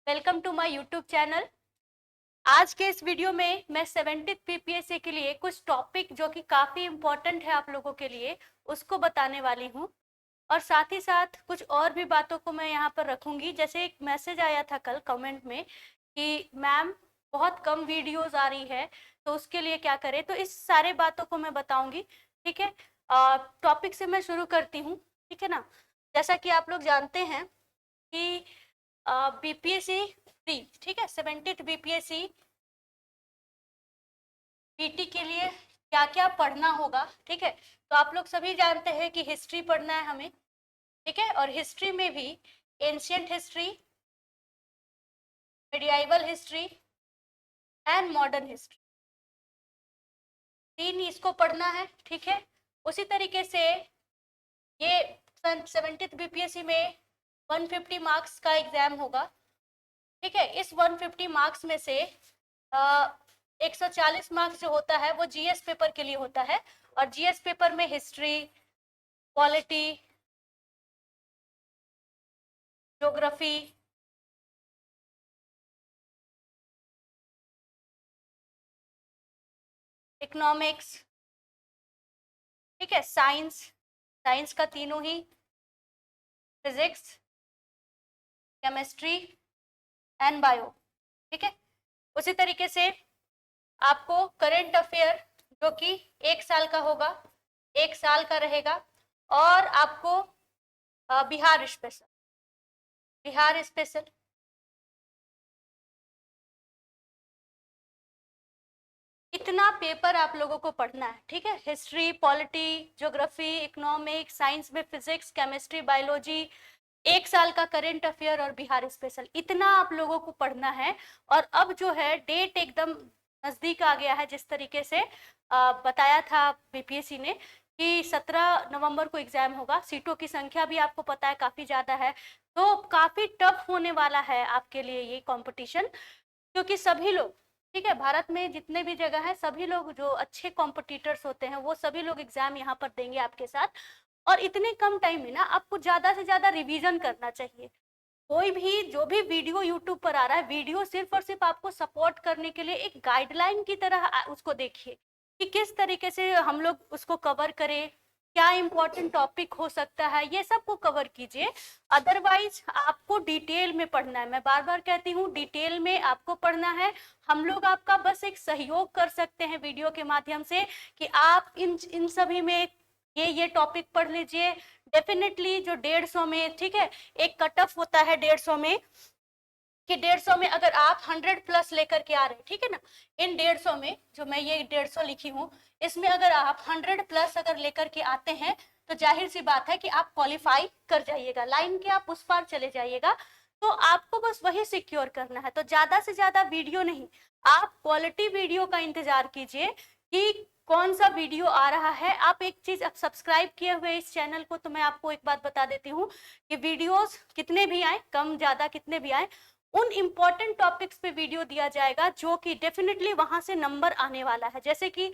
Welcome to my YouTube channel. आज के इस वीडियो में मैं 70th बीपीएससी के लिए कुछ टॉपिक जो कि काफ़ी इम्पोर्टेंट है आप लोगों के लिए उसको बताने वाली हूँ। और साथ ही साथ कुछ और भी बातों को मैं यहाँ पर रखूँगी। जैसे एक मैसेज आया था कल कमेंट में कि मैम बहुत कम वीडियोस आ रही है, तो उसके लिए क्या करें, तो इस सारे बातों को मैं बताऊँगी। ठीक है, टॉपिक से मैं शुरू करती हूँ। ठीक है ना। जैसा कि आप लोग जानते हैं कि बीपीएससी प्री, ठीक है, 70th बीपीएससी पीटी के लिए क्या क्या पढ़ना होगा। ठीक है, तो आप लोग सभी जानते हैं कि हिस्ट्री पढ़ना है हमें। ठीक है, और हिस्ट्री में भी ancient history, medieval history and modern history, तीन इसको पढ़ना है। ठीक है, उसी तरीके से ये 70th बीपीएससी में 150 मार्क्स का एग्जाम होगा। ठीक है, इस 150 मार्क्स में से 140 मार्क्स जो होता है वो जीएस पेपर के लिए होता है। और जीएस पेपर में हिस्ट्री, पॉलिटी, ज्योग्राफी, इकोनॉमिक्स, ठीक है, साइंस, साइंस का तीनों ही, फिजिक्स, केमिस्ट्री एंड बायो। ठीक है, उसी तरीके से आपको करंट अफेयर जो कि 1 साल का होगा, 1 साल का रहेगा। और आपको बिहार स्पेशल, बिहार स्पेशल, इतना पेपर आप लोगों को पढ़ना है। ठीक है, history, polity, geography, economics, science में फिजिक्स, केमिस्ट्री, बायोलॉजी, 1 साल का करंट अफेयर और बिहार स्पेशल, इतना आप लोगों को पढ़ना है। और अब जो है डेट एकदम नजदीक आ गया है। जिस तरीके से बताया था बीपीएससी ने कि 17 नवंबर को एग्जाम होगा। सीटों की संख्या भी आपको पता है काफी ज्यादा है, तो काफी टफ होने वाला है आपके लिए ये कंपटीशन। क्योंकि सभी लोग, ठीक है, भारत में जितने भी जगह है सभी लोग जो अच्छे कॉम्पिटिटर्स होते हैं वो सभी लोग एग्जाम यहाँ पर देंगे आपके साथ। और इतने कम टाइम में ना आपको ज्यादा से ज्यादा रिवीजन करना चाहिए। कोई भी जो भी वीडियो यूट्यूब पर आ रहा है, वीडियो सिर्फ और सिर्फ आपको सपोर्ट करने के लिए एक गाइडलाइन की तरह उसको देखिए कि किस तरीके से हम लोग उसको कवर करें, क्या इंपॉर्टेंट टॉपिक हो सकता है, ये सब को कवर कीजिए। अदरवाइज आपको डिटेल में पढ़ना है। मैं बार बार कहती हूँ डिटेल में आपको पढ़ना है। हम लोग आपका बस एक सहयोग कर सकते हैं वीडियो के माध्यम से कि आप इन सभी में ये टॉपिक पढ़ लीजिए। डेफिनेटली जो 150 में, ठीक है, एक कट ऑफ होता है 150 में कि 150 में अगर आप 100+ लेकर के आ रहे हैं, ठीक है ना, इन 150 में जो मैं ये 150 लिखी हूँ, इसमें अगर आप 100+ अगर लेकर के आते हैं तो जाहिर सी बात है कि आप क्वालिफाई कर जाइएगा, लाइन के आप उस पार चले जाइएगा। तो आपको बस वही सिक्योर करना है। तो ज्यादा से ज्यादा वीडियो नहीं, आप क्वालिटी वीडियो का इंतजार कीजिए कि कौन सा वीडियो आ रहा है। आप एक चीज, आप सब्सक्राइब किए हुए इस चैनल को, तो मैं आपको एक बात बता देती हूँ कि वीडियोस कितने भी आए, कम ज्यादा कितने भी आए, उन इंपॉर्टेंट टॉपिक्स पे वीडियो दिया जाएगा जो कि डेफिनेटली वहां से नंबर आने वाला है। जैसे कि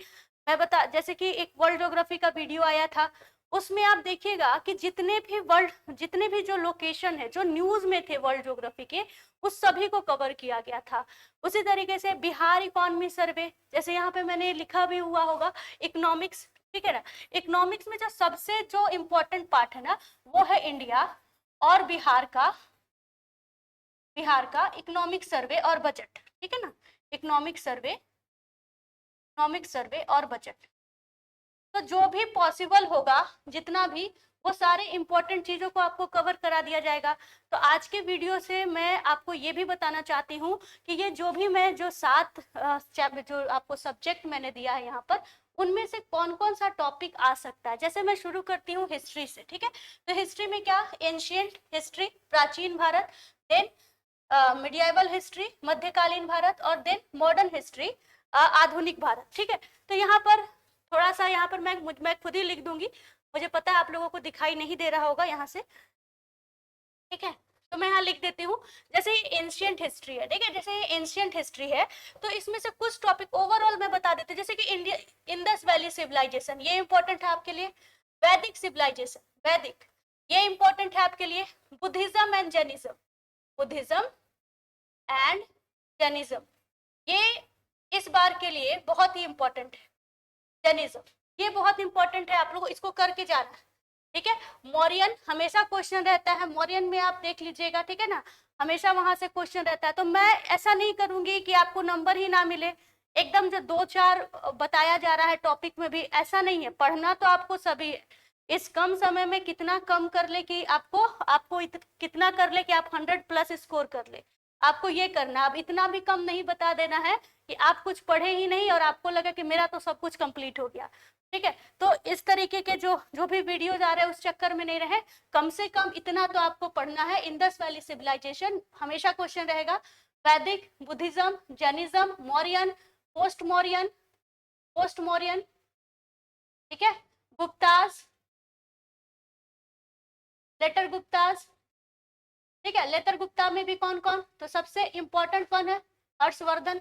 एक वर्ल्ड ज्योग्राफी का वीडियो आया था, उसमें आप देखिएगा कि जितने भी जो लोकेशन है जो न्यूज में थे वर्ल्ड ज्योग्राफी के, उस सभी को कवर किया गया था। उसी तरीके से बिहार इकोनॉमी सर्वे, जैसे यहाँ पे मैंने लिखा भी हुआ होगा, इकोनॉमिक्स, ठीक है ना, इकोनॉमिक्स में जो सबसे जो इम्पोर्टेंट पार्ट है ना, वो है इंडिया और बिहार का इकोनॉमिक सर्वे और बजट। ठीक है ना, इकोनॉमिक सर्वे और बजट। तो जो भी पॉसिबल होगा, जितना भी, वो सारे इंपॉर्टेंट चीजों को आपको कवर करा दिया जाएगा। तो आज के वीडियो से मैं आपको ये भी बताना चाहती हूँ कि ये जो भी मैं जो 7 जो आपको सब्जेक्ट मैंने दिया है यहाँ पर, उनमें से कौन कौन सा टॉपिक आ सकता है। जैसे मैं शुरू करती हूँ हिस्ट्री से। ठीक है, तो हिस्ट्री में क्या, एंशियंट हिस्ट्री, प्राचीन भारत, देन मिडियाइवल हिस्ट्री, मध्यकालीन भारत, और देन मॉडर्न हिस्ट्री, आधुनिक भारत। ठीक है, तो यहाँ पर थोड़ा सा, यहाँ पर मैं खुद ही लिख दूंगी, मुझे पता है आप लोगों को दिखाई नहीं दे रहा होगा यहाँ से। ठीक है, तो मैं यहाँ लिख देती हूँ। जैसे एंशियंट हिस्ट्री है, ठीक है, जैसे एंशियंट हिस्ट्री है, तो इसमें से कुछ टॉपिक ओवरऑल मैं बता देती हूँ। जैसे कि इंडिया, इंडस वैली सिविलाइजेशन, ये इंपॉर्टेंट है आपके लिए। वैदिक सिविलाइजेशन, वैदिक, ये इंपॉर्टेंट है आपके लिए। Buddhism and Jainism, Buddhism and Jainism. ये इस बार के लिए बहुत ही इंपॉर्टेंट है। जैनिज्म ये बहुत इंपॉर्टेंट है, आप लोगों को इसको करके जाना है, ठीक है। मौर्यन हमेशा क्वेश्चन रहता है, मौर्यन में आप देख लीजिएगा, ठीक है ना, हमेशा वहां से क्वेश्चन रहता है। तो मैं ऐसा नहीं करूंगी कि आपको नंबर ही ना मिले, एकदम जो 2-4 बताया जा रहा है टॉपिक में भी, ऐसा नहीं है। पढ़ना तो आपको सभी है, इस कम समय में कितना कम कर ले कि आपको कितना कर ले कि आप 100+ स्कोर कर ले, आपको ये करना। अब इतना भी कम नहीं बता देना है कि आप कुछ पढ़े ही नहीं और आपको लगा कि मेरा तो सब कुछ कंप्लीट हो गया, ठीक है। तो इस तरीके के जो भी वीडियोज आ रहे हैं उस चक्कर में नहीं रहे, कम से कम इतना तो आपको पढ़ना है। इंडस वैली सिविलाइजेशन हमेशा क्वेश्चन रहेगा, वैदिक, Buddhism, Jainism, Mauryan, post Mauryan, ठीक है, गुप्तास, लेटर गुप्तास, ठीक है। लेटर गुप्ता में भी कौन कौन, तो सबसे इंपॉर्टेंट कौन है, हर्षवर्धन,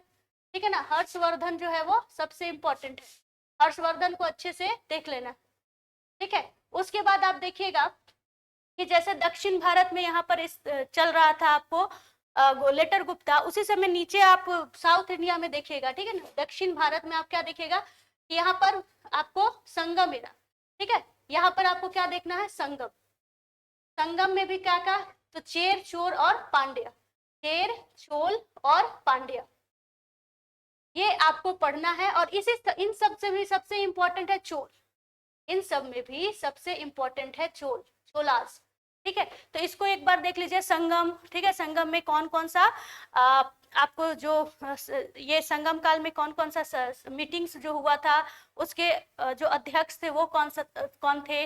ठीक है ना, हर्षवर्धन जो है वो सबसे इंपॉर्टेंट है, हर्षवर्धन को अच्छे से देख लेना, ठीक है। उसके बाद आप देखिएगा कि जैसे दक्षिण भारत में यहाँ पर इस चल रहा था आपको लेटर गुप्ता, उसी समय नीचे आप साउथ इंडिया में देखिएगा, ठीक है ना, दक्षिण भारत में आप क्या देखिएगा कि यहाँ पर आपको संगम एरा, ठीक है, यहाँ पर आपको क्या देखना है, संगम। संगम में भी क्या का, तो चेर, चोल और पांड्य, चेर, चोल और पांड्य, ये आपको पढ़ना है। और इन सब से भी सबसे इंपॉर्टेंट है चोल, इन सब में भी सबसे इंपॉर्टेंट है चोल, चोलास, ठीक है। तो इसको एक बार देख लीजिए, संगम, ठीक है, संगम में कौन कौन सा आपको जो ये संगम काल में कौन कौन सा मीटिंग्स जो हुआ था, उसके जो अध्यक्ष थे वो कौन थे,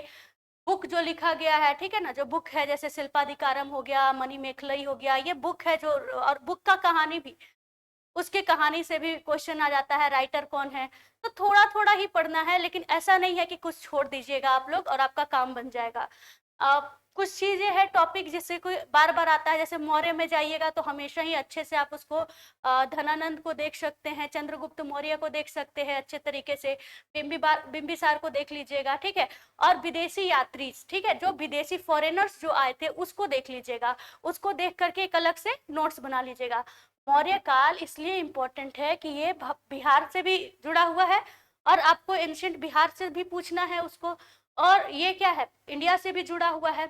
बुक जो लिखा गया है, ठीक है ना, जो बुक है जैसे शिल्पाधिकारम हो गया, मणिमेखलई हो गया, ये बुक है जो, और बुक का कहानी भी, उसके कहानी से भी क्वेश्चन आ जाता है, राइटर कौन है। तो थोड़ा थोड़ा ही पढ़ना है, लेकिन ऐसा नहीं है कि कुछ छोड़ दीजिएगा आप लोग और आपका काम बन जाएगा। कुछ चीजें हैं टॉपिक जिससे कोई बार बार आता है, जैसे मौर्य में जाइएगा तो हमेशा ही अच्छे से आप उसको धनानंद को देख सकते हैं, चंद्रगुप्त मौर्य को देख सकते हैं अच्छे तरीके से, बिंबिसार को देख लीजिएगा, ठीक है। और विदेशी यात्री, ठीक है, जो विदेशी फॉरेनर्स जो आए थे उसको देख लीजिएगा, उसको देख करके एक अलग से नोट्स बना लीजिएगा। मौर्य काल इसलिए इम्पोर्टेंट है कि ये बिहार से भी जुड़ा हुआ है, और आपको एंशिएंट बिहार से भी पूछना है उसको, और ये क्या है, इंडिया से भी जुड़ा हुआ है।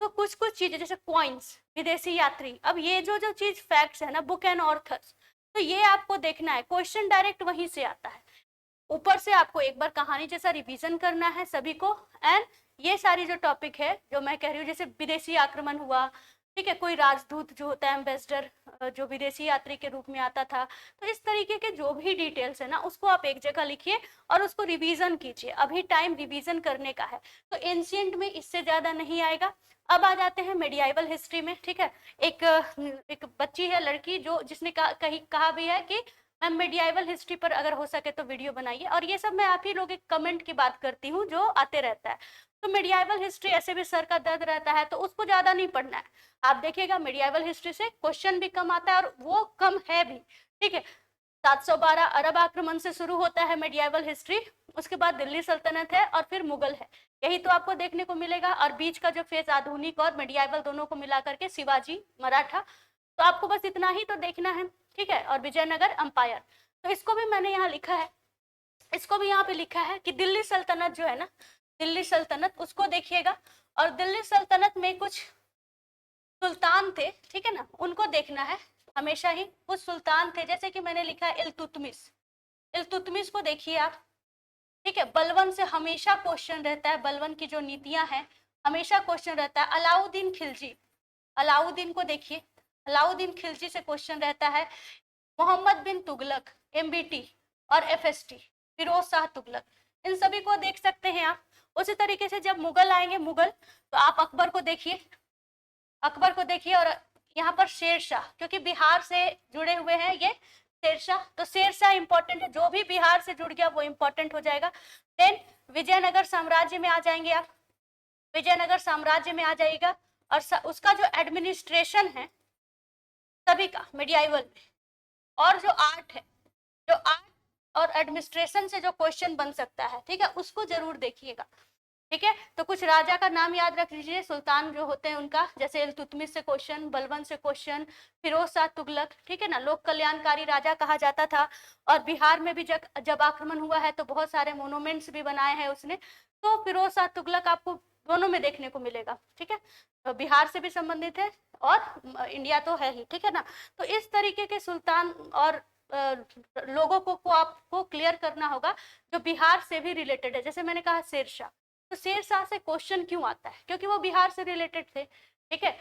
तो कुछ कुछ चीजें जैसे कॉइन्स, विदेशी यात्री, अब ये जो चीज फैक्ट्स है ना, बुक एंड ऑथर्स, तो ये आपको देखना है, क्वेश्चन डायरेक्ट वहीं से आता है। ऊपर से आपको एक बार कहानी जैसा रिवीजन करना है सभी को, एंड ये सारी जो टॉपिक है जो मैं कह रही हूँ, जैसे विदेशी आक्रमण हुआ, ठीक है, कोई राजदूत जो होता है, एम्बेसडर, जो विदेशी यात्री के रूप में आता था, तो इस तरीके के जो भी डिटेल्स है ना, उसको आप एक जगह लिखिए और उसको रिवीजन कीजिए, अभी टाइम रिवीजन करने का है। तो एंशिएंट में इससे ज्यादा नहीं आएगा। अब आ जाते हैं मेडियाइवल हिस्ट्री में, ठीक है। एक बच्ची है, लड़की, जो जिसने कहा भी है कि मैम मेडियाइवल हिस्ट्री पर अगर हो सके तो वीडियो बनाइए, और ये सब मैं आप ही लोग एक कमेंट की बात करती हूँ जो आते रहता है। तो मेडियाइवल हिस्ट्री ऐसे भी सर का दर्द रहता है, तो उसको ज्यादा नहीं पढ़ना है। आप देखिएगा मेडियाइवल हिस्ट्री से क्वेश्चन भी कम आता है, और वो कम है भी, ठीक है। 712 अरब आक्रमण से शुरू होता है मेडियाइवल हिस्ट्री, उसके बाद दिल्ली सल्तनत है, और फिर मुगल है, यही तो आपको देखने को मिलेगा। और बीच का जो फेज आधुनिक और मेडियाइवल दोनों को मिला करके शिवाजी, मराठा, तो आपको बस इतना ही तो देखना है, ठीक है। और विजयनगर अंपायर, तो इसको भी मैंने यहाँ लिखा है, इसको भी यहाँ पे लिखा है कि दिल्ली सल्तनत जो है ना, दिल्ली सल्तनत, उसको देखिएगा। और दिल्ली सल्तनत में कुछ सुल्तान थे, ठीक है ना, उनको देखना है हमेशा ही। कुछ सुल्तान थे, जैसे कि मैंने लिखा है इल्तुतमिश, इल्तुतमिश को देखिए आप, ठीक है। बलबन से हमेशा क्वेश्चन रहता है, बलबन की जो नीतियां हैं हमेशा क्वेश्चन रहता है। अलाउद्दीन खिलजी, अलाउद्दीन को देखिए, अलाउद्दीन खिलजी से क्वेश्चन रहता है। मोहम्मद बिन तुगलक, एमबीटी और एफएसटी, फिरोज शाह तुगलक, इन सभी को देख सकते हैं आप। उसी तरीके से जब मुगल आएंगे, मुगल, तो आप अकबर को देखिए, अकबर को देखिए। और यहाँ पर शेरशाह, क्योंकि बिहार से जुड़े हुए हैं ये शेरशाह, तो शेरशाह इंपॉर्टेंट है, जो भी बिहार से जुड़ गया वो इंपॉर्टेंट हो जाएगा। देन विजयनगर साम्राज्य में आ जाएंगे आप, विजयनगर साम्राज्य में आ जाएगा, और उसका जो एडमिनिस्ट्रेशन है सभी का मेडियाइवल में, और जो आर्ट है, जो आर्ट और एडमिनिस्ट्रेशन से जो क्वेश्चन बन सकता है, ठीक है, उसको जरूर देखिएगा, ठीक है। तो कुछ राजा का नाम याद रख लीजिए, सुल्तान जो होते हैं उनका, जैसे इल्तुतमिश से क्वेश्चन, बलबन से क्वेश्चन, फिरोज शाह तुगलक, ठीक है ना, लोक कल्याणकारी राजा कहा जाता था। और बिहार में भी जब आक्रमण हुआ है तो बहुत सारे मोन्यूमेंट्स भी बनाए हैं उसने, तो फिरोज शाह तुगलक आपको दोनों में देखने को मिलेगा, ठीक है। तो बिहार से भी संबंधित है और इंडिया तो है ही, ठीक है ना। तो इस तरीके के सुल्तान और लोगों को आपको क्लियर करना होगा जो बिहार से भी रिलेटेड है। जैसे मैंने कहा शेरशाह, तो शेरशाह से क्वेश्चन क्यों आता है, क्योंकि वो बिहार से रिलेटेड थे, ठीक है।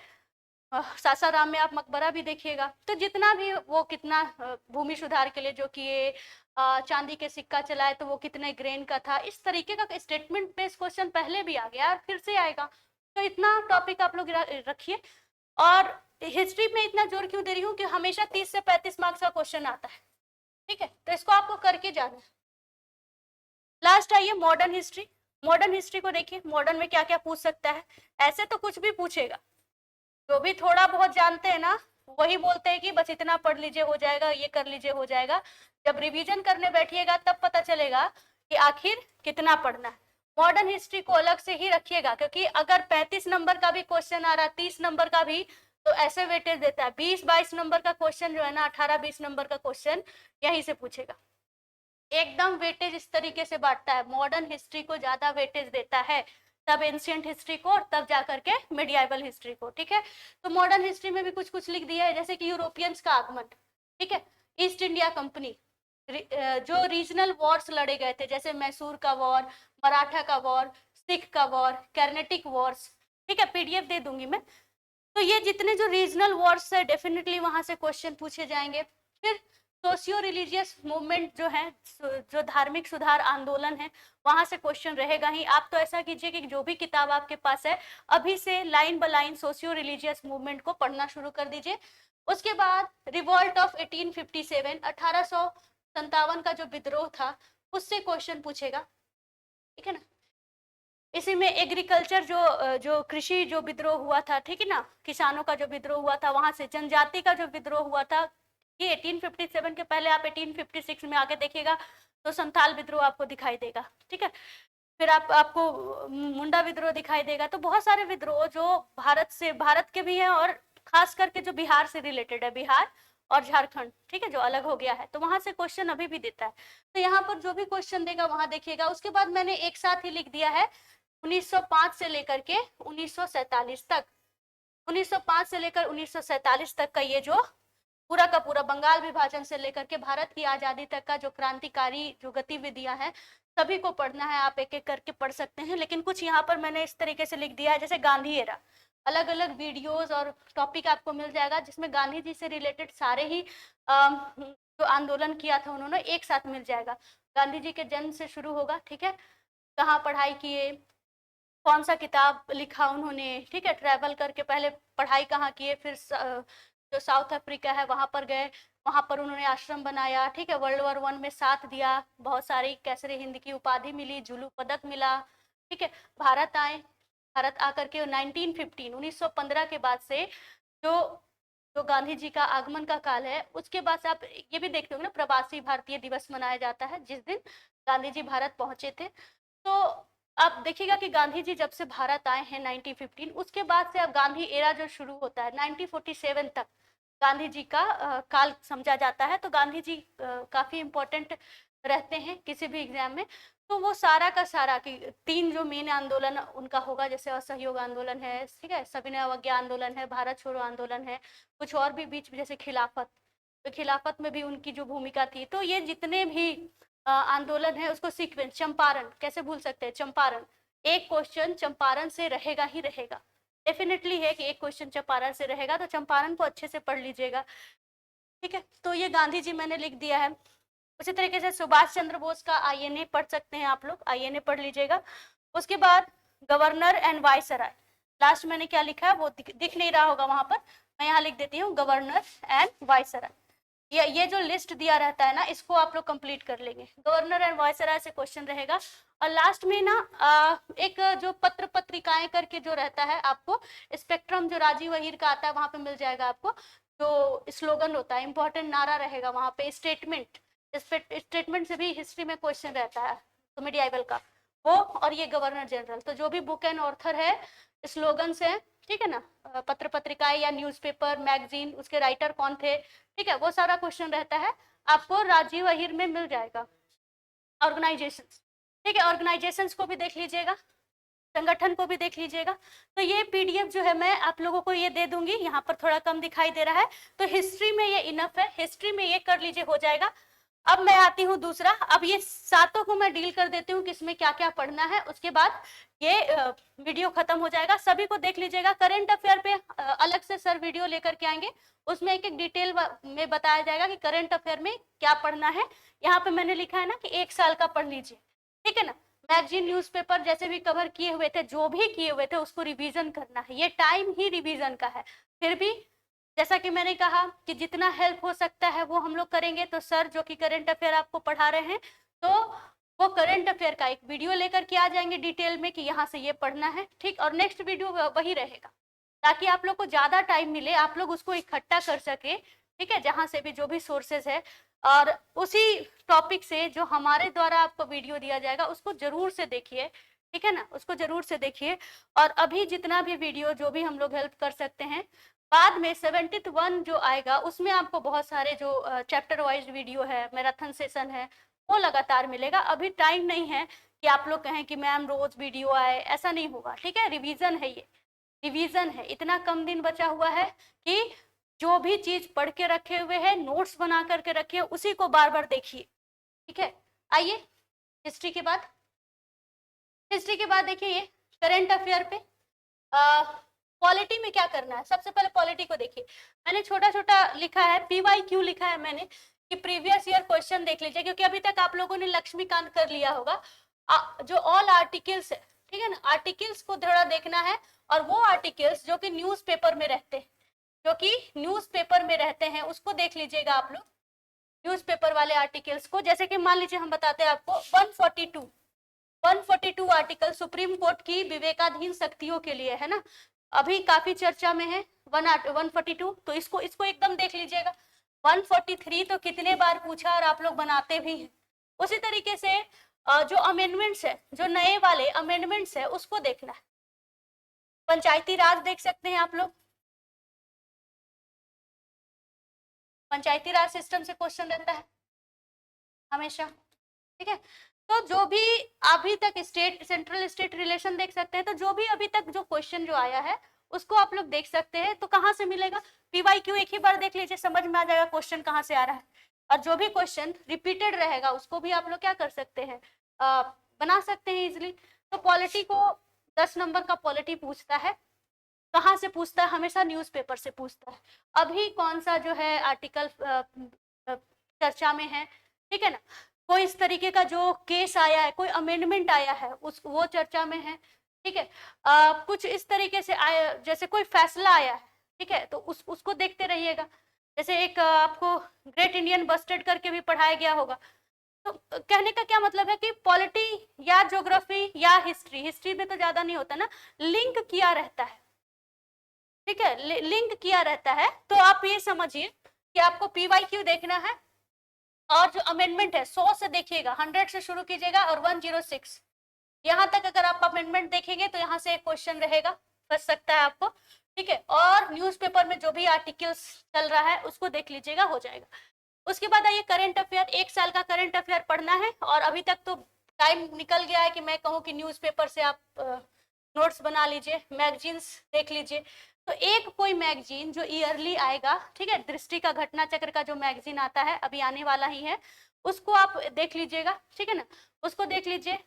सासाराम में आप मकबरा भी देखिएगा। तो जितना भी वो कितना भूमि सुधार के लिए जो किए, चांदी के सिक्का चलाए तो वो कितने ग्रेन का था, इस तरीके का स्टेटमेंट बेस्ड क्वेश्चन पहले भी आ गया और फिर से आएगा। तो इतना टॉपिक आप लोग रखिए। और हिस्ट्री में इतना जोर क्यों दे रही हूँ कि हमेशा 30 से 35 मार्क्स का क्वेश्चन आता है, ठीक है, तो इसको आपको करके जाना है। लास्ट आइए मॉडर्न हिस्ट्री। मॉडर्न हिस्ट्री को देखिए, मॉडर्न में क्या क्या पूछ सकता है। ऐसे तो कुछ भी पूछेगा, जो भी थोड़ा बहुत जानते हैं ना वही बोलते हैं कि बस इतना पढ़ लीजिए हो जाएगा, ये कर लीजिए हो जाएगा। जब रिवीजन करने बैठिएगा तब पता चलेगा कि आखिर कितना पढ़ना है। मॉडर्न हिस्ट्री को अलग से ही रखिएगा, क्योंकि अगर 35 नंबर का भी क्वेश्चन आ रहा है, 30 नंबर का भी, तो ऐसे वेटेज देता है। 20-22 नंबर का क्वेश्चन जो है ना, 18-20 नंबर का क्वेश्चन यहीं से पूछेगा। एकदम वेटेज इस तरीके से बांटता है, मॉडर्न हिस्ट्री को ज्यादा वेटेज देता है, तब एंशियंट हिस्ट्री को, और तब जाकर के मिडियाइवल हिस्ट्री को, ठीक है। तो मॉडर्न हिस्ट्री में भी कुछ कुछ लिख दिया है, जैसे कि यूरोपियंस का आगमन, ठीक है, ईस्ट इंडिया कंपनी, जो रीजनल वॉर्स लड़े गए थे, जैसे मैसूर का वॉर, मराठा का वॉर, सिख का वॉर, कर्नेटिक वॉर्स, ठीक है, पीडीएफ दे दूंगी मैं। तो ये जितने जो रीजनल वॉर्स है डेफिनेटली वहां से क्वेश्चन पूछे जाएंगे। फिर सोशियो रिलीजियस मूवमेंट जो है, जो धार्मिक सुधार आंदोलन है, वहां से क्वेश्चन रहेगा ही। आप तो ऐसा कीजिए कि जो भी किताब आपके पास है अभी से line by line socio religious movement को पढ़ना शुरू कर दीजिए। उसके बाद रिवॉल्ट ऑफ 1857, 1857 का जो विद्रोह था उससे क्वेश्चन पूछेगा, ठीक है ना। इसी में एग्रीकल्चर जो कृषि जो विद्रोह हुआ था, ठीक है ना, किसानों का जो विद्रोह हुआ था, वहां से जनजाति का जो विद्रोह हुआ था, ये 1857 के पहले आप 1856 में आके देखिएगा तो संथाल विद्रोह आपको दिखाई देगा, ठीक है। फिर आपको मुंडा विद्रोह दिखाई देगा। तो बहुत सारे विद्रोह जो भारत के भी हैं, और खास करके जो बिहार से रिलेटेड है, बिहार और झारखंड, ठीक है, जो अलग हो गया है, तो वहां से क्वेश्चन अभी भी देता है। तो यहाँ पर जो भी क्वेश्चन देगा वहां देखिएगा। उसके बाद मैंने एक साथ ही लिख दिया है 1905 से लेकर के 1947 तक, 1905 से लेकर 1947 तक का ये जो पूरा का पूरा बंगाल विभाजन से लेकर के भारत की आजादी तक का जो क्रांतिकारी जो गतिविधियां हैं सभी को पढ़ना है। आप एक एक करके पढ़ सकते हैं, लेकिन कुछ यहाँ पर मैंने इस तरीके से लिख दिया है, जैसे गांधी एरा, अलग अलग वीडियोस और टॉपिक आपको मिल जाएगा जिसमें गांधी जी से रिलेटेड सारे ही जो आंदोलन किया था उन्होंने एक साथ मिल जाएगा। गांधी जी के जन्म से शुरू होगा, ठीक है, कहाँ पढ़ाई किए, कौन सा किताब लिखा उन्होंने, ठीक है, ट्रैवल करके पहले पढ़ाई कहाँ किए, फिर जो साउथ अफ्रीका है वहां पर गए, वहां पर उन्होंने आश्रम बनाया, ठीक है, वर्ल्ड वॉर 1 में साथ दिया, बहुत सारी कैसरे हिंद की उपाधि मिली, जुलू पदक मिला, ठीक है। भारत आए, भारत आकर के 1915 के बाद से जो जो गांधी जी का आगमन का काल है, उसके बाद से आप ये भी देखते हो ना, प्रवासी भारतीय दिवस मनाया जाता है जिस दिन गांधी जी भारत पहुंचे थे। तो आप देखिएगा कि गांधी जी जब से भारत आए हैं 1915, उसके बाद से अब गांधी एरा जो शुरू होता है 1947 तक गांधी जी का काल समझा जाता है। तो गांधी जी काफी इम्पोर्टेंट रहते हैं किसी भी एग्जाम में। तो वो सारा का सारा कि 3 जो मेन आंदोलन उनका होगा, जैसे असहयोग आंदोलन है, ठीक है, सविनय अवज्ञा आंदोलन है, भारत छोड़ो आंदोलन है, कुछ और भी बीच में जैसे खिलाफत, तो खिलाफत में भी उनकी जो भूमिका थी। तो ये जितने भी आंदोलन है उसको सीक्वेंस, चंपारण कैसे भूल सकते हैं, चंपारण, एक क्वेश्चन चंपारण से रहेगा ही रहेगा, डेफिनेटली है कि एक क्वेश्चन चंपारण से रहेगा, तो चंपारण को अच्छे से पढ़ लीजिएगा, ठीक है। तो ये गांधी जी मैंने लिख दिया है। उसी तरीके से सुभाष चंद्र बोस का आईएनए पढ़ सकते हैं आप लोग, आईएनए पढ़ लीजिएगा। उसके बाद गवर्नर एंड वायसराय, लास्ट मैंने क्या लिखा है वो दिख नहीं रहा होगा वहां पर, मैं यहाँ लिख देती हूँ गवर्नर एंड वायसराय। ये जो लिस्ट दिया रहता है ना, इसको आप लोग कंप्लीट कर लेंगे। गवर्नर एंड वायसराय से क्वेश्चन रहेगा। और लास्ट में ना एक जो पत्र पत्रिकाएं करके जो रहता है, आपको स्पेक्ट्रम जो राजीव अहीर का आता है वहां पे मिल जाएगा आपको, जो स्लोगन होता है, इंपॉर्टेंट नारा रहेगा वहां पे, स्टेटमेंट, स्टेटमेंट से भी हिस्ट्री में क्वेश्चन रहता है तो मिडियाइवल का, वो और ये गवर्नर जनरल। तो जो भी बुक एंड ऑथर है, स्लोगन्स है, ठीक है ना, पत्र पत्रिकाएं या न्यूज़पेपर मैगजीन, उसके राइटर कौन थे, ठीक है, वो सारा क्वेश्चन रहता है, आपको राजीव अहिर में मिल जाएगा। ऑर्गेनाइजेशंस, ठीक है, ऑर्गेनाइजेशंस को भी देख लीजिएगा, संगठन को भी देख लीजिएगा। तो ये पीडीएफ जो है मैं आप लोगों को ये दे दूंगी, यहाँ पर थोड़ा कम दिखाई दे रहा है, तो हिस्ट्री में ये इनफ है, हिस्ट्री में ये कर लीजिए, हो जाएगा। अब मैं आती हूँ दूसरा, अब ये सातों को मैं डील कर देती हूँ किसमें क्या क्या पढ़ना है, उसके बाद ये वीडियो खत्म हो जाएगा। सभी को देख लीजिएगा। करंट अफेयर पे अलग से सर वीडियो लेकर के आएंगे, उसमें एक एक डिटेल में बताया जाएगा कि करंट अफेयर में क्या पढ़ना है। यहाँ पे मैंने लिखा है ना कि 1 साल का पढ़ लीजिए, ठीक है ना। मैगजीन न्यूज़पेपर जैसे भी कवर किए हुए थे, जो भी किए हुए थे उसको रिवीजन करना है, ये टाइम ही रिवीजन का है। फिर भी जैसा कि मैंने कहा कि जितना हेल्प हो सकता है वो हम लोग करेंगे। तो सर जो कि करंट अफेयर आपको पढ़ा रहे हैं, तो वो करंट अफेयर का एक वीडियो लेकर के आ जाएंगे डिटेल में कि यहाँ से ये पढ़ना है, ठीक। और नेक्स्ट वीडियो वही रहेगा, ताकि आप लोग को ज्यादा टाइम मिले, आप लोग उसको इकट्ठा कर सके, ठीक है, जहां से भी जो भी सोर्सेज है, और उसी टॉपिक से जो हमारे द्वारा आपको वीडियो दिया जाएगा उसको जरूर से देखिए, ठीक है ना, उसको जरूर से देखिए। और अभी जितना भी वीडियो जो भी हम लोग हेल्प कर सकते हैं, बाद में 71 जो आएगा उसमें आपको बहुत सारे जो चैप्टर वाइज वीडियो है, मैराथन सेशन है, वो लगातार मिलेगा। अभी टाइम नहीं है कि आप लोग कहें कि मैम रोज वीडियो आए, ऐसा नहीं होगा, ठीक है। रिवीजन है, ये रिवीजन है, इतना कम दिन बचा हुआ है कि जो भी चीज पढ़ के रखे हुए हैं, नोट्स बना करके रखे, उसी को बार बार देखिए, ठीक है। आइए हिस्ट्री के बाद, हिस्ट्री के बाद देखिए ये करंट अफेयर पे पॉलिटी में क्या करना है। सबसे पहले पॉलिटी को देखिए, मैंने छोटा छोटा लिखा है, PYQ लिखा है मैंने कि प्रीवियस ईयर क्वेश्चन देख लीजिए, क्योंकि अभी तक आप लोगों ने लक्ष्मीकांत कर लिया होगा। जो ऑल आर्टिकल्स है, ठीक है ना, आर्टिकल्स को थोड़ा देखना है, और वो आर्टिकल्स जो कि न्यूज़पेपर में रहते हैं, जो कि न्यूज़पेपर में रहते हैं, उसको देख लीजिएगा आप लोग, न्यूज़पेपर वाले आर्टिकल्स को। जैसे कि मान लीजिए हम बताते हैं आपको 142 आर्टिकल सुप्रीम कोर्ट की विवेकाधीन शक्तियों के लिए है ना, अभी काफी चर्चा में है 142, तो इसको एकदम देख लीजिएगा। 143 तो कितने बार पूछा और आप लोग बनाते भी हैं। उसी तरीके से जो अमेंडमेंट्स है, जो नए वाले अमेंडमेंट्स है, उसको देखना है। पंचायती राज देख सकते हैं आप लोग, पंचायती राज सिस्टम से क्वेश्चन रहता है हमेशा, ठीक है। तो जो भी अभी तक स्टेट सेंट्रल स्टेट रिलेशन देख सकते हैं, तो जो भी अभी तक जो क्वेश्चन जो आया है उसको आप लोग देख सकते हैं। तो कहाँ से मिलेगा, PYQ एक ही बार देख लीजिए, समझ में आ जाएगा क्वेश्चन कहाँ से आ रहा है। और जो भी क्वेश्चन रिपीटेड रहेगा उसको भी आप लोग क्या कर सकते हैं, बना सकते हैं इजिली। तो पॉलिटी को 10 नंबर का पॉलिटी पूछता है, कहाँ से पूछता है, हमेशा न्यूज़पेपर से पूछता है। अभी कौन सा जो है आर्टिकल चर्चा में है, ठीक है ना, कोई इस तरीके का जो केस आया है, कोई अमेंडमेंट आया है, उस वो चर्चा में है, ठीक है। कुछ इस तरीके से आया, जैसे कोई फैसला आया है, ठीक है, तो उसको देखते रहिएगा। जैसे एक आपको ग्रेट इंडियन बस्टर्ड करके भी पढ़ाया गया होगा। तो कहने का क्या मतलब है कि पॉलिटी या ज्योग्राफी या हिस्ट्री, हिस्ट्री में तो ज्यादा नहीं होता ना, लिंक किया रहता है, ठीक है, लिंक किया रहता है। तो आप ये समझिए कि आपको PYQ देखना है, और जो अमेंडमेंट है 100 से देखिएगा, 100 से शुरू कीजिएगा, और 106 यहाँ तक अगर आप अमेंडमेंट देखेंगे तो यहाँ से एक क्वेश्चन रहेगा, फंस सकता है आपको, ठीक है। और न्यूज़पेपर में जो भी आर्टिकल्स चल रहा है उसको देख लीजिएगा, हो जाएगा। उसके बाद आइए करंट अफेयर, 1 साल का करंट अफेयर पढ़ना है। और अभी तक तो टाइम निकल गया है कि मैं कहूँ कि न्यूज़पेपर से आप नोट्स बना लीजिए, मैगजीन्स देख लीजिए। तो एक कोई मैगजीन जो ईयरली आएगा, ठीक है, दृष्टि का घटना चक्र का जो मैगजीन आता है, अभी आने वाला ही है, उसको आप देख लीजिएगा, ठीक है ना, उसको देख लीजिए।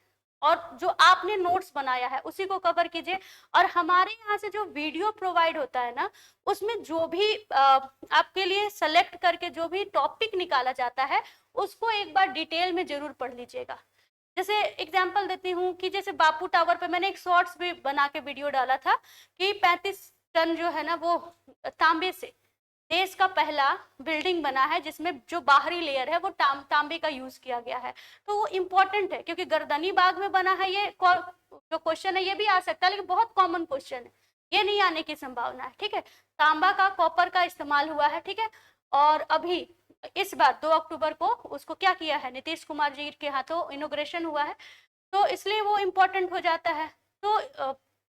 और जो आपने नोट्स बनाया है उसी को कवर कीजिए। और हमारे यहाँ से जो वीडियो प्रोवाइड होता है ना, उसमें जो भी आपके लिए सेलेक्ट करके जो भी टॉपिक निकाला जाता है उसको एक बार डिटेल में जरूर पढ़ लीजिएगा। जैसे एग्जांपल देती हूँ कि जैसे बापू टावर पे मैंने एक शॉर्ट्स भी बना के वीडियो डाला था कि 35 टन जो है ना वो तांबे से देश का पहला बिल्डिंग बना है, जिसमें जो बाहरी लेयर है वो तांबे का यूज किया गया है। तो वो इम्पोर्टेंट है, क्योंकि गर्दनी बाग में बना है। ये जो क्वेश्चन है ये भी आ सकता है, लेकिन बहुत कॉमन क्वेश्चन है, ये नहीं आने की संभावना है, ठीक है। तांबा का, कॉपर का इस्तेमाल हुआ है, ठीक है। और अभी इस बार 2 अक्टूबर को उसको क्या किया है, नीतीश कुमार जी के हाथों इनोग्रेशन हुआ है। तो इसलिए वो इम्पोर्टेंट हो जाता है। तो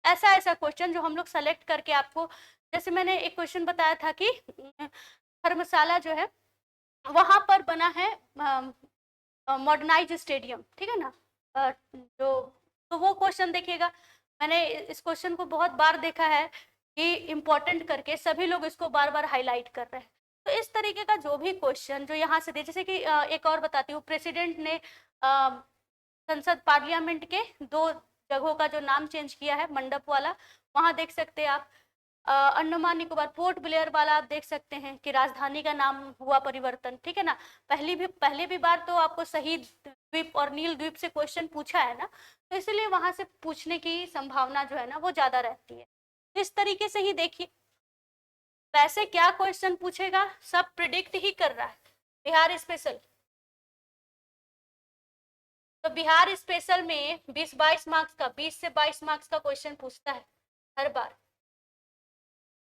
ऐसा ऐसा क्वेश्चन जो हम लोग सेलेक्ट करके आपको, जैसे मैंने एक क्वेश्चन बताया था कि धर्मशाला जो है वहां पर बना है मॉडर्नाइज स्टेडियम, ठीक है ना। जो तो वो क्वेश्चन देखिएगा, मैंने इस क्वेश्चन को बहुत बार देखा है कि इम्पोर्टेंट करके सभी लोग इसको बार बार हाईलाइट कर रहे हैं। तो इस तरीके का जो भी क्वेश्चन जो यहाँ से दे, जैसे कि एक और बताती हूँ, प्रेसिडेंट ने संसद पार्लियामेंट के 2 जगहों का जो नाम चेंज किया है, मंडप वाला वहां देख सकते हैं आप। अंडमान निकोबार पोर्ट ब्लेयर वाला आप देख सकते हैं कि राजधानी का नाम हुआ परिवर्तन, ठीक है ना। पहले भी बार तो आपको शहीद द्वीप और नील द्वीप से क्वेश्चन पूछा है ना, तो इसलिए वहां से पूछने की संभावना जो है ना वो ज्यादा रहती है। तो इस तरीके से ही देखिए, वैसे क्या क्वेश्चन पूछेगा सब प्रिडिक्ट ही कर रहा है। बिहार स्पेशल, तो बिहार स्पेशल में 20-22 मार्क्स का, 20 से 22 मार्क्स का क्वेश्चन पूछता है हर बार।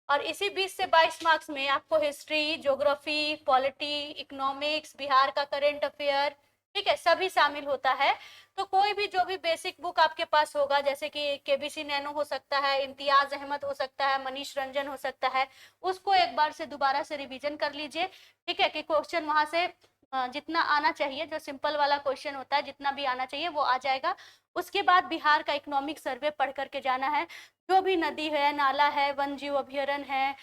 और इसी 20 से 22 मार्क्स में आपको history, geography, polity, economics, Bihar का करंट अफेयर, ठीक है, सभी शामिल होता है। तो कोई भी जो भी बेसिक बुक आपके पास होगा, जैसे कि केबीसी नैनो हो सकता है, इम्तियाज अहमद हो सकता है, मनीष रंजन हो सकता है, उसको एक बार से दोबारा से रिवीजन कर लीजिए, ठीक है, कि क्वेश्चन वहां से जितना आना चाहिए, जो सिंपल वाला क्वेश्चन होता है जितना भी आना चाहिए वो आ जाएगा। उसके बाद बिहार का इकोनॉमिक सर्वे पढ़ करके जाना है। जो भी नदी है, नाला है, वन जीव अभ्यारण्य है,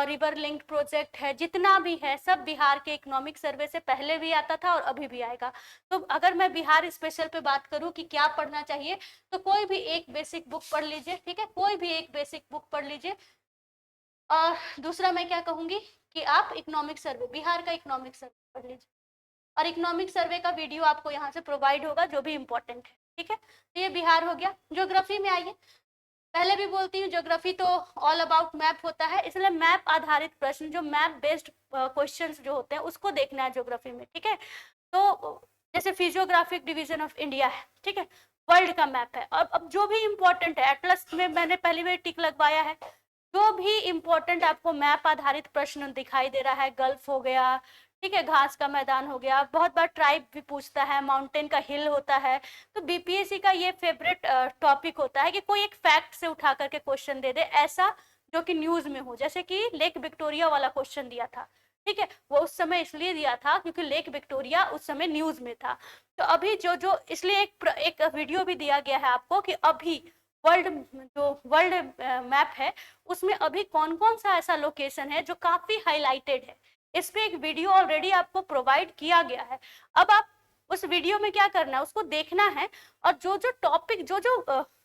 रिवर लिंक प्रोजेक्ट है, जितना भी है सब बिहार के इकोनॉमिक सर्वे से पहले भी आता था और अभी भी आएगा। तो अगर मैं बिहार स्पेशल पे बात करूं कि क्या पढ़ना चाहिए, तो कोई भी एक बेसिक बुक पढ़ लीजिए, ठीक है, कोई भी एक बेसिक बुक पढ़ लीजिए। और दूसरा मैं क्या कहूंगी कि आप इकोनॉमिक सर्वे, बिहार का इकोनॉमिक सर्वे पढ़ लीजिए, और इकोनॉमिक सर्वे का वीडियो आपको यहाँ से प्रोवाइड होगा जो भी इम्पोर्टेंट है, ठीक है। तो ये बिहार हो गया। ज्योग्राफी में आइए, पहले भी बोलती हूँ ज्योग्राफी तो ऑल अबाउट मैप होता है, इसलिए मैप आधारित प्रश्न, जो मैप बेस्ड क्वेश्चंस जो होते हैं उसको देखना है ज्योग्राफी में, ठीक है। तो जैसे फिजियोग्राफिक डिवीजन ऑफ इंडिया है, ठीक है, वर्ल्ड का मैप है। अब जो भी इम्पोर्टेंट है, एटलस में मैंने पहली बार टिक लगवाया है, जो भी इम्पोर्टेंट आपको मैप आधारित प्रश्न दिखाई दे रहा है, गल्फ हो गया, ठीक है, घास का मैदान हो गया, बहुत बार ट्राइब भी पूछता है, माउंटेन का हिल होता है। तो बीपीएससी का ये फेवरेट टॉपिक होता है कि कोई एक फैक्ट से उठा करके क्वेश्चन दे दे, ऐसा जो कि न्यूज में हो, जैसे कि लेक विक्टोरिया वाला क्वेश्चन दिया था, ठीक है, वो उस समय इसलिए दिया था क्योंकि लेक विक्टोरिया उस समय न्यूज में था। तो अभी जो जो इसलिए एक वीडियो भी दिया गया है आपको कि अभी वर्ल्ड मैप है उसमें अभी कौन कौन सा ऐसा लोकेशन है जो काफी हाईलाइटेड है। इस पे एक वीडियो ऑलरेडी आपको प्रोवाइड किया गया है। अब आप उस वीडियो में क्या करना है, उसको देखना है, और जो जो टॉपिक जो जो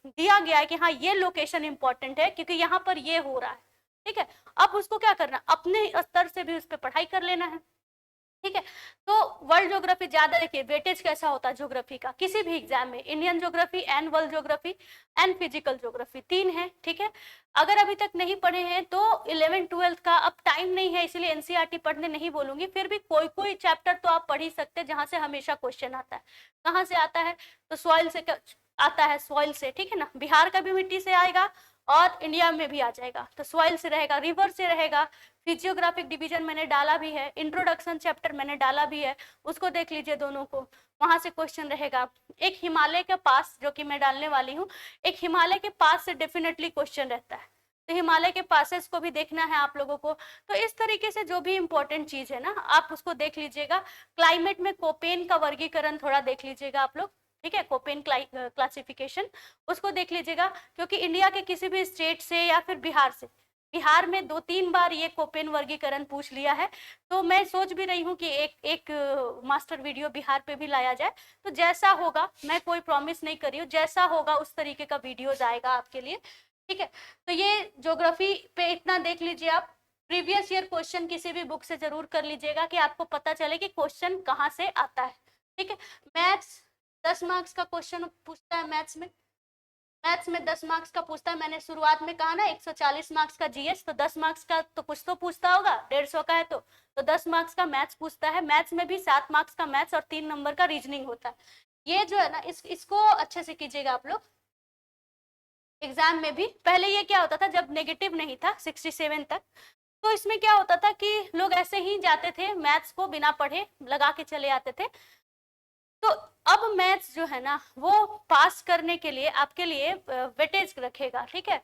दिया गया है कि हाँ ये लोकेशन इंपॉर्टेंट है क्योंकि यहाँ पर ये हो रहा है, ठीक है, अब उसको क्या करना, अपने स्तर से भी उस पर पढ़ाई कर लेना है, ठीक है। तो वर्ल्ड ज्योग्राफी ज्यादा देखिए, वेटेज कैसा होता है ज्योग्राफी का किसी भी एग्जाम में, Indian geography and world geography and physical geography, 3 है, ठीक है। अगर अभी तक नहीं पढ़े हैं तो 11th-12th का अब टाइम नहीं है, इसलिए एनसीईआरटी पढ़ने नहीं बोलूंगी, फिर भी कोई कोई चैप्टर तो आप पढ़ ही सकते हैं जहां से हमेशा क्वेश्चन आता है। कहाँ से आता है, तो सॉइल से आता है, सॉइल से, ठीक है ना, बिहार का भी मिट्टी से आएगा और इंडिया में भी आ जाएगा, तो सॉइल से रहेगा, रिवर से रहेगा। फिजियोग्राफिक डिवीजन मैंने डाला भी है, इंट्रोडक्शन चैप्टर मैंने डाला भी है, उसको देख लीजिए दोनों को, वहां से क्वेश्चन रहेगा। एक हिमालय के पास जो कि मैं डालने वाली हूँ, एक हिमालय के पास से डेफिनेटली क्वेश्चन रहता है, तो हिमालय के पासेस को भी देखना है आप लोगों को। तो इस तरीके से जो भी इंपॉर्टेंट चीज है ना आप उसको देख लीजिएगा। क्लाइमेट में कोपेन का वर्गीकरण थोड़ा देख लीजिएगा आप लोग, ठीक है, कोपेन क्लासिफिकेशन उसको देख लीजिएगा, क्योंकि इंडिया के किसी भी स्टेट से या फिर बिहार में 2-3 बार ये कोपेन वर्गीकरण पूछ लिया है। तो मैं सोच भी रही हूँ कि एक मास्टर वीडियो बिहार पे भी लाया जाए। तो जैसा होगा, मैं कोई प्रॉमिस नहीं कर रही हूँ, जैसा होगा उस तरीके का वीडियोज आएगा आपके लिए, ठीक है। तो ये ज्योग्राफी पे इतना देख लीजिए आप। प्रीवियस ईयर क्वेश्चन किसी भी बुक से जरूर कर लीजिएगा कि आपको पता चले कि क्वेश्चन कहाँ से आता है, ठीक है। मैथ्स 10 मार्क्स का क्वेश्चन पूछता है, मैथ्स में 10 मार्क्स का पूछता है। मैंने शुरुआत में कहा ना 140 मार्क्स का जीएस, तो 10 मार्क्स का तो कुछ तो पूछता होगा, 150 का है तो 10 मार्क्स का मैथ्स पूछता है। मैथ्स में भी 7 मार्क्स का मैथ्स और 3 नंबर का रीजनिंग होता है। ये जो है ना इसको अच्छे से कीजिएगा आप लोग। एग्जाम में भी पहले ये क्या होता था, जब नेगेटिव नहीं था 67 तक, तो इसमें क्या होता था कि लोग ऐसे ही जाते थे, मैथ्स को बिना पढ़े लगा के चले आते थे। तो अब मैथ्स जो है ना वो पास करने के लिए आपके लिए वेटेज रखेगा, ठीक है,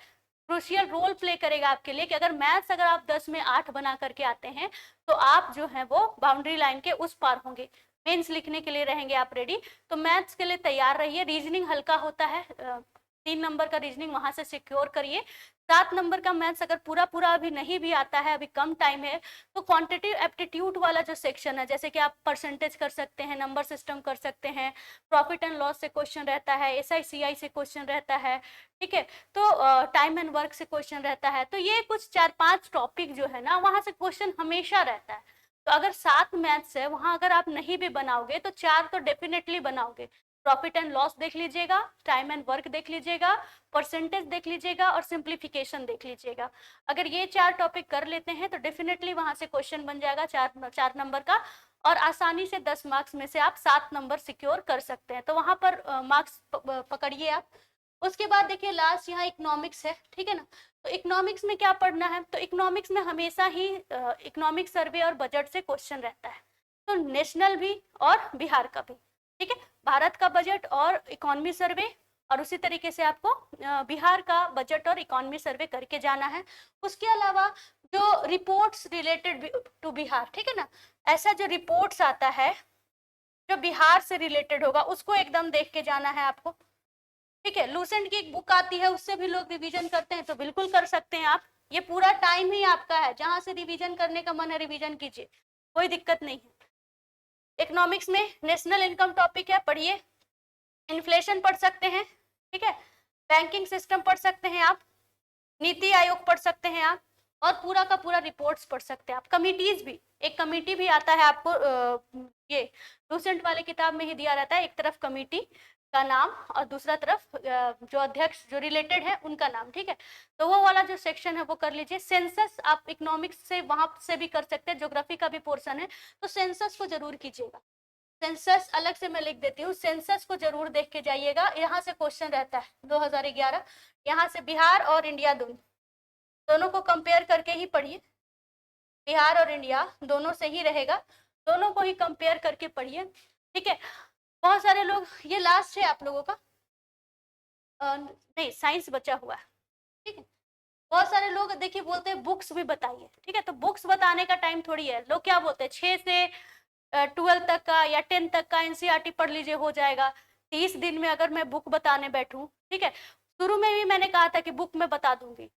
क्रूशियल रोल प्ले करेगा आपके लिए कि अगर मैथ्स अगर आप 10 में 8 बना करके आते हैं तो आप जो है वो बाउंड्री लाइन के उस पार होंगे, मेंस लिखने के लिए रहेंगे आप रेडी। तो मैथ्स के लिए तैयार रहिए, रीजनिंग हल्का होता है, 3 नंबर का रीजनिंग वहां से सिक्योर करिए। 7 नंबर का मैथ्स अगर पूरा पूरा अभी नहीं भी आता है, अभी कम टाइम है, तो क्वांटिटिव एप्टीट्यूड वाला जो सेक्शन है, जैसे कि आप परसेंटेज कर सकते हैं, नंबर सिस्टम कर सकते हैं, प्रॉफिट एंड लॉस से क्वेश्चन रहता है, SICI से क्वेश्चन रहता है, ठीक है, तो टाइम एंड वर्क से क्वेश्चन रहता है। तो ये कुछ 4-5 टॉपिक जो है ना वहां से क्वेश्चन हमेशा रहता है। तो अगर 7 मैथ्स है वहां अगर आप नहीं भी बनाओगे तो 4 तो डेफिनेटली बनाओगे। प्रॉफिट एंड लॉस देख लीजिएगा, टाइम एंड वर्क देख लीजिएगा, परसेंटेज देख लीजिएगा और सिंप्लीफिकेशन देख लीजिएगा। अगर ये 4 टॉपिक कर लेते हैं तो डेफिनेटली वहां से क्वेश्चन बन जाएगा 4 नंबर का, और आसानी से 10 मार्क्स में से आप 7 नंबर सिक्योर कर सकते हैं। तो वहां पर मार्क्स पकड़िए आप। उसके बाद देखिए लास्ट यहाँ इकोनॉमिक्स है, ठीक है ना। तो इकोनॉमिक्स में क्या पढ़ना है, तो इकोनॉमिक्स में हमेशा ही इकोनॉमिक सर्वे और बजट से क्वेश्चन रहता है, तो नेशनल भी और बिहार का भी, ठीक है, भारत का बजट और इकोनॉमी सर्वे, और उसी तरीके से आपको बिहार का बजट और इकोनॉमी सर्वे करके जाना है। उसके अलावा जो रिपोर्ट्स रिलेटेड टू बिहार, ठीक है ना, ऐसा जो रिपोर्ट्स आता है जो बिहार से रिलेटेड होगा उसको एकदम देख के जाना है आपको, ठीक है। लूसेंट की एक बुक आती है उससे भी लोग रिवीजन करते हैं, तो बिल्कुल कर सकते हैं आप, ये पूरा टाइम ही आपका है, जहां से रिवीजन करने का मन है रिवीजन कीजिए, कोई दिक्कत नहीं है। इकोनॉमिक्स में नेशनल इनकम टॉपिक है, पढ़िए, इन्फ्लेशन पढ़ सकते हैं, ठीक है, बैंकिंग सिस्टम पढ़ सकते हैं आप, नीति आयोग पढ़ सकते हैं आप, और पूरा का पूरा रिपोर्ट्स पढ़ सकते हैं आप। कमिटीज भी, एक कमिटी भी आता है आपको, ये लूसेंट वाले किताब में ही दिया रहता है, एक तरफ कमिटी का नाम और दूसरा तरफ जो अध्यक्ष जो रिलेटेड है उनका नाम, ठीक है। तो वो वाला जो सेक्शन है वो कर लीजिए। सेंसस आप इकोनॉमिक्स से वहां से भी कर सकते हैं, ज्योग्राफी का भी पोर्शन है, तो सेंसस को जरूर कीजिएगा। सेंसस अलग से मैं लिख देती हूँ, सेंसस को जरूर देख के जाइएगा, यहाँ से क्वेश्चन रहता है 2011, यहाँ से बिहार और इंडिया दोनों को कंपेयर करके ही पढ़िए, बिहार और इंडिया दोनों से ही रहेगा, दोनों को ही कंपेयर करके पढ़िए, ठीक है। बहुत सारे लोग, ये लास्ट है आप लोगों का, नहीं साइंस बचा हुआ है, ठीक है। बहुत सारे लोग देखिए बोलते हैं बुक्स भी बताइए, ठीक है, तो बुक्स बताने का टाइम थोड़ी है। लोग क्या बोलते हैं 6 से 12 तक का या 10 तक का NCERT पढ़ लीजिए हो जाएगा। 30 दिन में अगर मैं बुक बताने बैठूं, ठीक है, शुरू में भी मैंने कहा था कि बुक मैं बता दूंगी,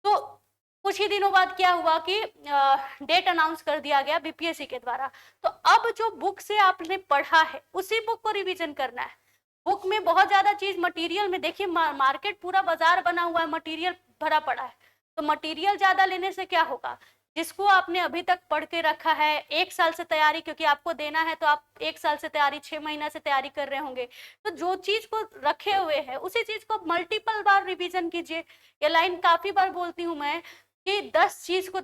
तो कुछ ही दिनों बाद क्या हुआ कि डेट अनाउंस कर दिया गया BPSC के द्वारा। तो अब जो बुक से आपने पढ़ा है उसी बुक को रिवीजन करना है। बुक में बहुत ज्यादा चीज मटेरियल में देखिए, मार्केट पूरा बाजार बना हुआ है, मटेरियल भरा पड़ा है, तो मटेरियल ज्यादा लेने से क्या होगा, जिसको आपने अभी तक पढ़ के रखा है 1 साल से तैयारी, क्योंकि आपको देना है तो आप 1 साल से तैयारी, 6 महीना से तैयारी कर रहे होंगे, तो जो चीज को रखे हुए हैं उसी चीज को मल्टीपल बार रिवीजन कीजिए। ये लाइन काफी बार बोलती हूँ मैं कि 10 चीज को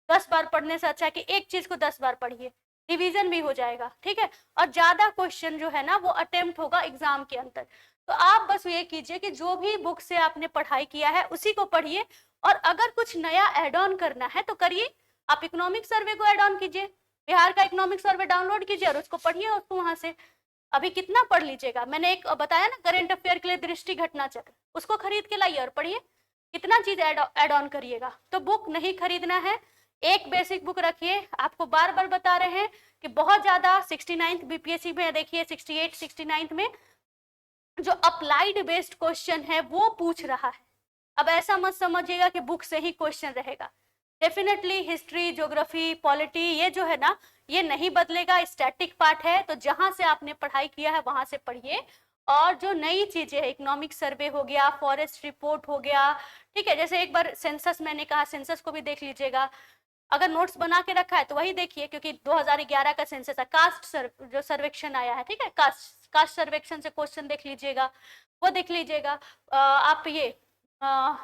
10 बार पढ़ने से अच्छा है कि एक चीज को 10 बार पढ़िए, रिवीजन भी हो जाएगा, ठीक है, और ज्यादा क्वेश्चन जो है ना वो अटेम्प्ट होगा एग्जाम के अंदर। तो आप बस ये कीजिए कि जो भी बुक से आपने पढ़ाई किया है उसी को पढ़िए, और अगर कुछ नया एड ऑन करना है तो करिए। आप इकोनॉमिक सर्वे को एड ऑन कीजिए, बिहार का इकोनॉमिक सर्वे डाउनलोड कीजिए और उसको पढ़िए, उसको वहां से अभी कितना पढ़ लीजिएगा। मैंने एक बताया ना करंट अफेयर के लिए दृष्टि घटना चक्र, उसको खरीद के लाइए और पढ़िए, कितना चीज एड ऑन करिएगा। तो बुक नहीं खरीदना है, एक बेसिक बुक रखिए। आपको बार बार बता रहे हैं कि बहुत ज्यादा 69th BPSC में देखिए 68 69th में जो अप्लाइड बेस्ड क्वेश्चन है वो पूछ रहा है। अब ऐसा मत समझिएगा कि बुक से ही क्वेश्चन रहेगा, डेफिनेटली हिस्ट्री, ज्योग्राफी, पॉलिटी ये जो है ना ये नहीं बदलेगा, स्टैटिक पार्ट है, तो जहां से आपने पढ़ाई किया है वहां से पढ़िए। और जो नई चीजें है, इकोनॉमिक सर्वे हो गया, फॉरेस्ट रिपोर्ट हो गया, ठीक है, जैसे एक बार सेंसस मैंने कहा, सेंसस को भी देख लीजिएगा। अगर नोट्स बना के रखा है तो वही देखिए, क्योंकि 2011 का सेंसस है, जो सर्वेक्षण आया है, ठीक है, कास्ट सर्वेक्षण से क्वेश्चन देख लीजिएगा, वो देख लीजिएगा। आप ये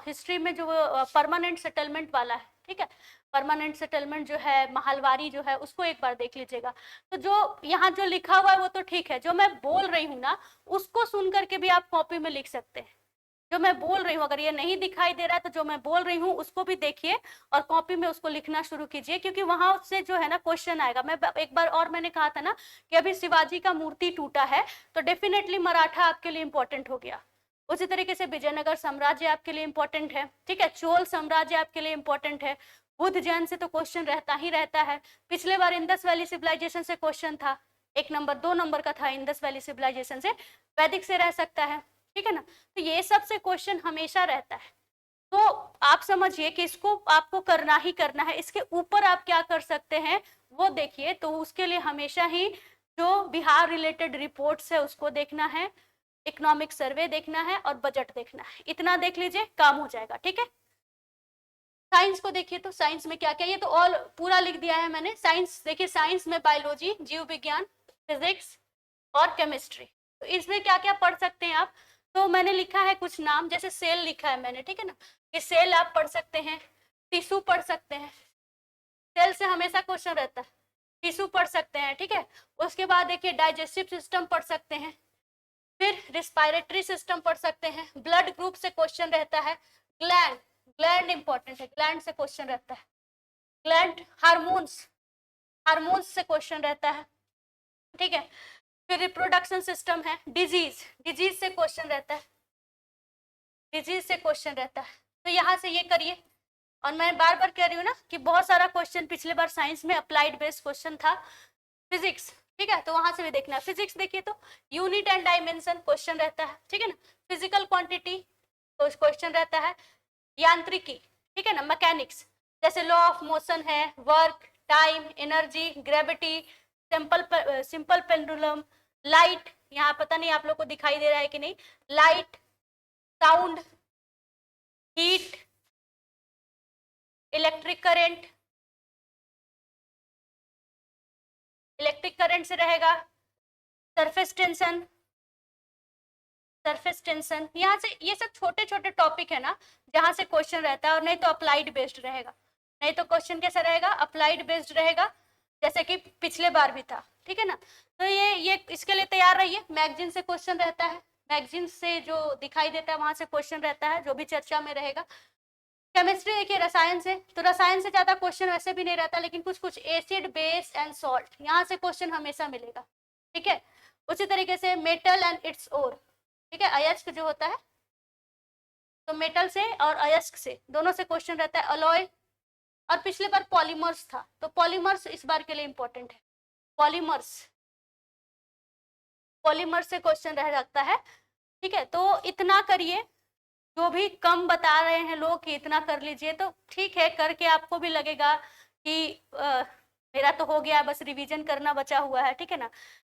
हिस्ट्री में जो परमानेंट सेटलमेंट वाला है, ठीक है, परमानेंट सेटलमेंट जो है, महलवारी जो है, उसको एक बार देख लीजिएगा। तो जो यहाँ जो लिखा हुआ है वो तो ठीक है, जो मैं बोल रही हूँ ना उसको सुन करके भी आप कॉपी में लिख सकते हैं। जो मैं बोल रही हूँ, अगर ये नहीं दिखाई दे रहा है तो जो मैं बोल रही हूँ उसको भी देखिए और कॉपी में उसको लिखना शुरू कीजिए, क्योंकि वहां से जो है ना क्वेश्चन आएगा। मैं एक बार और मैंने कहा था ना कि अभी शिवाजी का मूर्ति टूटा है, तो डेफिनेटली मराठा आपके लिए इंपॉर्टेंट हो गया। उसी तरीके से विजयनगर साम्राज्य आपके लिए इंपॉर्टेंट है, ठीक है, चोल साम्राज्य आपके लिए इंपॉर्टेंट है, बुद्ध जैन से तो क्वेश्चन रहता ही रहता है। पिछले बार इंडस वैली सिविलाइजेशन से क्वेश्चन था, 1 नंबर 2 नंबर का था इंडस वैली सिविलाइजेशन से, वैदिक से रह सकता है, ठीक है ना। तो ये सब से क्वेश्चन हमेशा रहता है। तो आप समझिए कि इसको आपको करना ही करना है। इसके ऊपर आप क्या कर सकते हैं वो देखिए। तो उसके लिए हमेशा ही जो बिहार रिलेटेड रिपोर्ट्स है उसको देखना है, इकोनॉमिक सर्वे देखना है और बजट देखना है। इतना देख लीजिए, काम हो जाएगा, ठीक है। साइंस को देखिए, तो साइंस में क्या क्या, ये तो ऑल पूरा लिख दिया है मैंने। साइंस देखिए, साइंस में बायोलॉजी, जीव विज्ञान, फिजिक्स और केमिस्ट्री। तो इसमें क्या क्या पढ़ सकते हैं आप, तो मैंने लिखा है कुछ नाम, जैसे सेल लिखा है मैंने, ठीक है ना। ये सेल आप पढ़ सकते हैं, टिश्यू पढ़ सकते हैं, सेल से हमेशा क्वेश्चन रहता है, टिश्यू पढ़ सकते हैं, ठीक है। उसके बाद देखिए डाइजेस्टिव सिस्टम पढ़ सकते हैं, फिर रिस्पायरेटरी सिस्टम पढ़ सकते हैं, ब्लड ग्रुप से क्वेश्चन रहता है, ग्लैंड, ग्लैंड इंपॉर्टेंट है, ग्लैंड से क्वेश्चन रहता है, ग्लैंड, हार्मोन्स, हार्मोन्स से क्वेश्चन रहता है, ठीक है। फिर रिप्रोडक्शन सिस्टम है, डिजीज, डिजीज से क्वेश्चन रहता है, डिजीज से क्वेश्चन रहता है। तो यहाँ से ये करिए। और मैं बार बार कह रही हूँ ना कि बहुत सारा क्वेश्चन पिछले बार साइंस में अप्लाइड बेस्ड क्वेश्चन था, फिजिक्स, ठीक है, तो वहां से भी देखना है। फिजिक्स देखिए तो यूनिट एंड डायमेंशन क्वेश्चन रहता है, ठीक है ना। फिजिकल क्वांटिटी तो क्वेश्चन रहता है, यांत्रिकी, ठीक है ना, मैकेनिक्स, जैसे लॉ ऑफ मोशन है, work, time, energy, gravity, simple pendulum, light, यहाँ पता नहीं आप लोग को दिखाई दे रहा है कि नहीं, light, sound, heat, electric current, electric current से रहेगा, सरफेस टेंशन, सरफेस टेंशन, यहाँ से ये सब छोटे छोटे टॉपिक है ना जहां से क्वेश्चन रहता है। और नहीं तो अप्लाइड बेस्ड रहेगा, नहीं तो क्वेश्चन कैसा रहेगा, अप्लाइड बेस्ड रहेगा, जैसे कि पिछले बार भी था, ठीक है ना। तो ये इसके लिए तैयार रहिए। मैगजीन से क्वेश्चन रहता है, मैगजीन से जो दिखाई देता है वहां से क्वेश्चन रहता है, जो भी चर्चा में रहेगा। केमिस्ट्री देखिए, रसायन से, तो रसायन से ज्यादा क्वेश्चन वैसे भी नहीं रहता, लेकिन कुछ कुछ एसिड, बेस एंड सॉल्ट, यहाँ से क्वेश्चन हमेशा मिलेगा, ठीक है। उसी तरीके से मेटल एंड इट्स ओर, ठीक है, अयस्क जो होता है, तो मेटल से और अयस्क से दोनों से क्वेश्चन रहता है, अलॉय। और पिछले बार पॉलीमर्स था, तो पॉलीमर्स इस बार के लिए इंपॉर्टेंट है, पॉलीमर्स, पॉलीमर्स से क्वेश्चन रह सकता है, ठीक है। तो इतना करिए, जो भी कम बता रहे हैं लोग कि इतना कर लीजिए, तो ठीक है, करके आपको भी लगेगा कि मेरा तो हो गया, बस रिवीजन करना बचा हुआ है, ठीक है ना।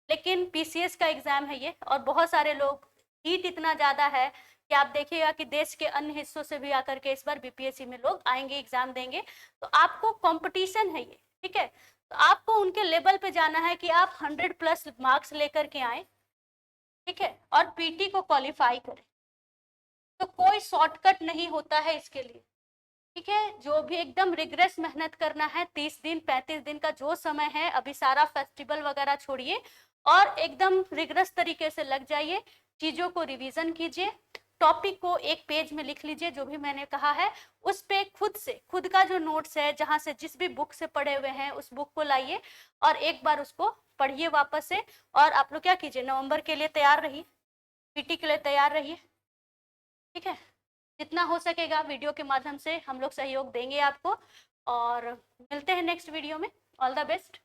लेकिन पीसीएस का एग्जाम है ये, और बहुत सारे लोग, हीट इतना ज्यादा है कि आप देखिएगा कि देश के अन्य हिस्सों से भी आकर के इस बार बीपीएससी में लोग आएंगे, एग्जाम देंगे। तो आपको कंपटीशन है ये, ठीक है। तो आपको उनके लेवल पे जाना है कि आप 100+ मार्क्स लेकर के आए, ठीक है, और पीटी को क्वालिफाई करें। तो कोई शॉर्टकट नहीं होता है इसके लिए, ठीक है। जो भी एकदम रिग्रेस मेहनत करना है, 30 दिन 35 दिन का जो समय है, अभी सारा फेस्टिवल वगैरह छोड़िए और एकदम रिग्रेस तरीके से लग जाइए, चीजों को रिवीजन कीजिए, टॉपिक को एक पेज में लिख लीजिए, जो भी मैंने कहा है उस पे खुद से, खुद का जो नोट्स है, जहां से जिस भी बुक से पढ़े हुए हैं उस बुक को लाइए और एक बार उसको पढ़िए वापस से। और आप लोग क्या कीजिए, नवंबर के लिए तैयार रहिए, पीटी के लिए तैयार रहिए, ठीक है। जितना हो सकेगा वीडियो के माध्यम से हम लोग सहयोग देंगे आपको, और मिलते हैं नेक्स्ट वीडियो में। All the best.